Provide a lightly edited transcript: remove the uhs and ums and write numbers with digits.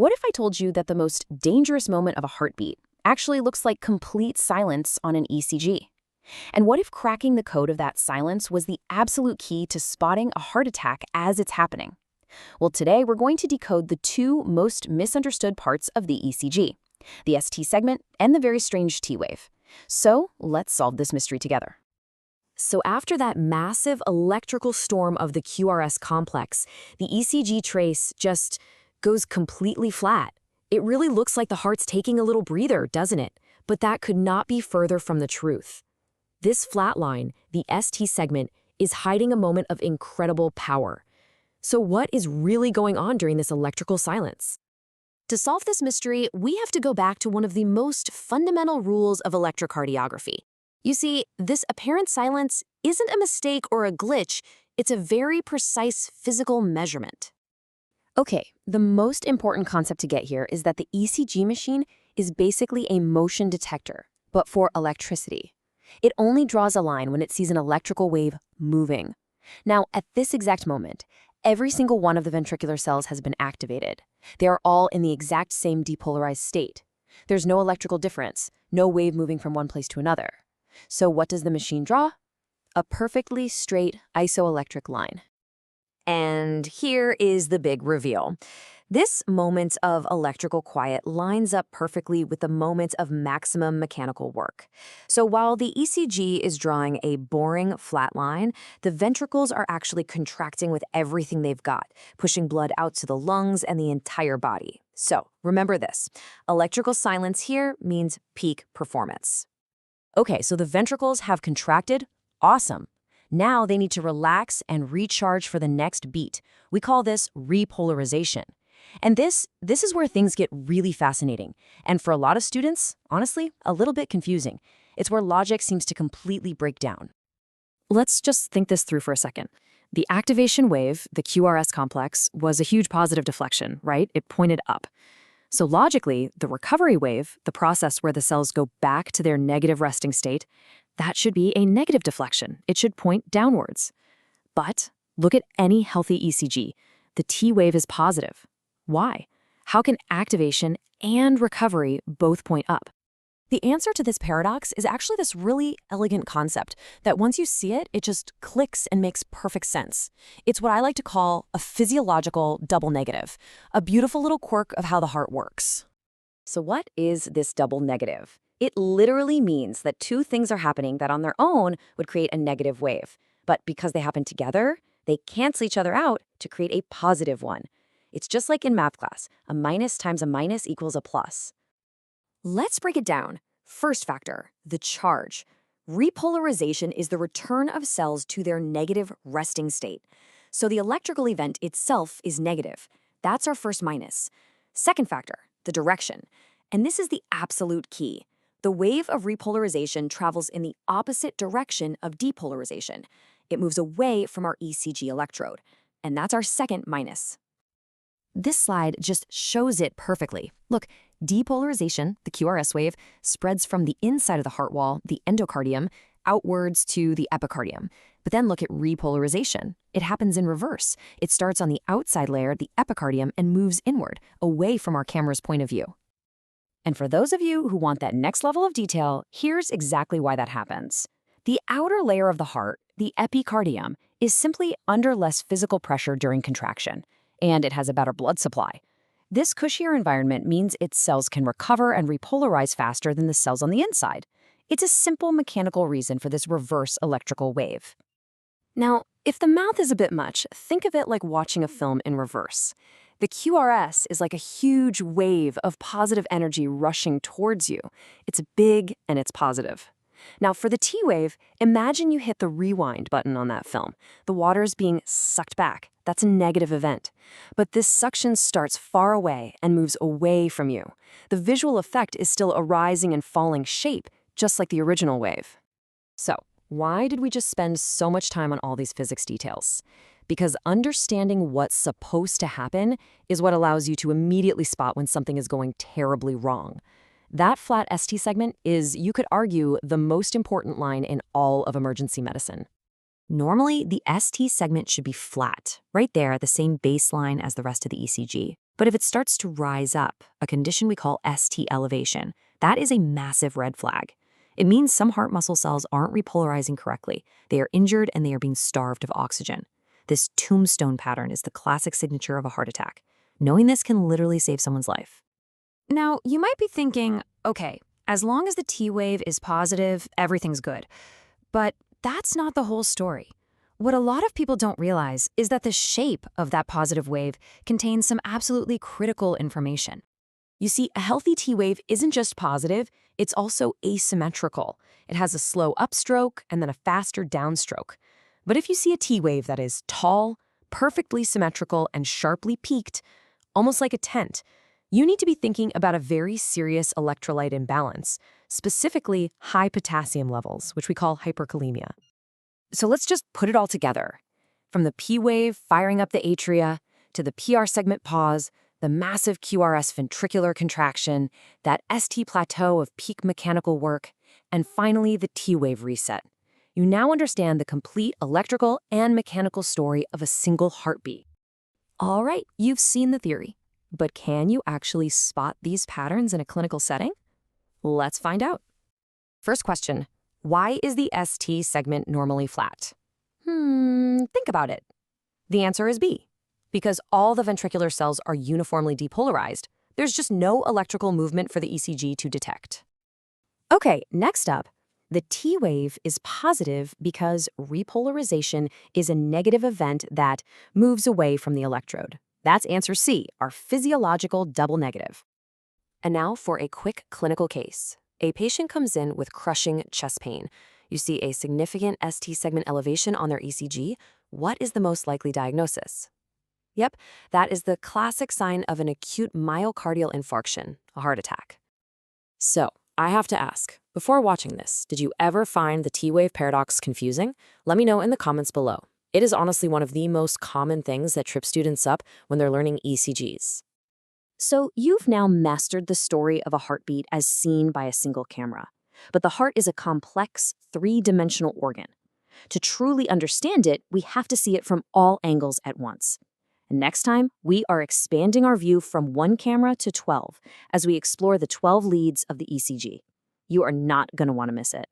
What if I told you that the most dangerous moment of a heartbeat actually looks like complete silence on an ECG? And what if cracking the code of that silence was the absolute key to spotting a heart attack as it's happening? Well, today we're going to decode the two most misunderstood parts of the ECG, the ST segment and the very strange T wave. So let's solve this mystery together. So after that massive electrical storm of the QRS complex, the ECG trace just goes completely flat. It really looks like the heart's taking a little breather, doesn't it? But that could not be further from the truth. This flat line, the ST segment, is hiding a moment of incredible power. So what is really going on during this electrical silence? To solve this mystery, we have to go back to one of the most fundamental rules of electrocardiography. You see, this apparent silence isn't a mistake or a glitch, it's a very precise physical measurement. Okay, the most important concept to get here is that the ECG machine is basically a motion detector, but for electricity. It only draws a line when it sees an electrical wave moving. Now, at this exact moment, every single one of the ventricular cells has been activated. They are all in the exact same depolarized state. There's no electrical difference, no wave moving from one place to another. So what does the machine draw? A perfectly straight isoelectric line. And here is the big reveal. This moment of electrical quiet lines up perfectly with the moment of maximum mechanical work. So while the ECG is drawing a boring flat line, the ventricles are actually contracting with everything they've got, pushing blood out to the lungs and the entire body. So remember this, electrical silence here means peak performance. Okay, so the ventricles have contracted. Awesome. Now they need to relax and recharge for the next beat. We call this repolarization. And this is where things get really fascinating. And for a lot of students, honestly, a little bit confusing. It's where logic seems to completely break down. Let's just think this through for a second. The activation wave, the QRS complex, was a huge positive deflection, right? It pointed up. So logically, the recovery wave, the process where the cells go back to their negative resting state, that should be a negative deflection. It should point downwards. But look at any healthy ECG. The T wave is positive. Why? How can activation and recovery both point up? The answer to this paradox is actually this really elegant concept that once you see it, it just clicks and makes perfect sense. It's what I like to call a physiological double negative, a beautiful little quirk of how the heart works. So what is this double negative? It literally means that two things are happening that on their own would create a negative wave. But because they happen together, they cancel each other out to create a positive one. It's just like in math class, a minus times a minus equals a plus. Let's break it down. First factor, the charge. Repolarization is the return of cells to their negative resting state. So the electrical event itself is negative. That's our first minus. Second factor, the direction. And this is the absolute key. The wave of repolarization travels in the opposite direction of depolarization. It moves away from our ECG electrode. And that's our second minus. This slide just shows it perfectly. Look, depolarization, the QRS wave, spreads from the inside of the heart wall, the endocardium, outwards to the epicardium. But then look at repolarization. It happens in reverse. It starts on the outside layer, the epicardium, and moves inward, away from our camera's point of view. And for those of you who want that next level of detail, here's exactly why that happens. The outer layer of the heart, the epicardium, is simply under less physical pressure during contraction, and it has a better blood supply. This cushier environment means its cells can recover and repolarize faster than the cells on the inside. It's a simple mechanical reason for this reverse electrical wave. Now, if the math is a bit much, think of it like watching a film in reverse. The QRS is like a huge wave of positive energy rushing towards you. It's big and it's positive. Now, for the T wave, imagine you hit the rewind button on that film. The water's being sucked back. That's a negative event. But this suction starts far away and moves away from you. The visual effect is still a rising and falling shape, just like the original wave. So, why did we just spend so much time on all these physics details? Because understanding what's supposed to happen is what allows you to immediately spot when something is going terribly wrong. That flat ST segment is, you could argue, the most important line in all of emergency medicine. Normally, the ST segment should be flat, right there at the same baseline as the rest of the ECG. But if it starts to rise up, a condition we call ST elevation, that is a massive red flag. It means some heart muscle cells aren't repolarizing correctly. They are injured and they are being starved of oxygen. This tombstone pattern is the classic signature of a heart attack. Knowing this can literally save someone's life. Now, you might be thinking, okay, as long as the T wave is positive, everything's good. But that's not the whole story. What a lot of people don't realize is that the shape of that positive wave contains some absolutely critical information. You see, a healthy T wave isn't just positive, it's also asymmetrical. It has a slow upstroke and then a faster downstroke. But if you see a T wave that is tall, perfectly symmetrical, and sharply peaked, almost like a tent, you need to be thinking about a very serious electrolyte imbalance, specifically high potassium levels, which we call hyperkalemia. So let's just put it all together. From the P wave firing up the atria, to the PR segment pause, the massive QRS ventricular contraction, that ST plateau of peak mechanical work, and finally the T wave reset. You now understand the complete electrical and mechanical story of a single heartbeat. All right, you've seen the theory. But can you actually spot these patterns in a clinical setting? Let's find out. First question, why is the ST segment normally flat? Think about it. The answer is B. Because all the ventricular cells are uniformly depolarized, there's just no electrical movement for the ECG to detect. Okay, next up, the T wave is positive because repolarization is a negative event that moves away from the electrode. That's answer C, our physiological double negative. And now for a quick clinical case. A patient comes in with crushing chest pain. You see a significant ST segment elevation on their ECG. What is the most likely diagnosis? Yep, that is the classic sign of an acute myocardial infarction, a heart attack. So, I have to ask, before watching this, did you ever find the T-wave paradox confusing? Let me know in the comments below. It is honestly one of the most common things that trip students up when they're learning ECGs. So you've now mastered the story of a heartbeat as seen by a single camera. But the heart is a complex, three-dimensional organ. To truly understand it, we have to see it from all angles at once. And next time, we are expanding our view from 1 camera to 12 as we explore the 12 leads of the ECG. You are not going to want to miss it.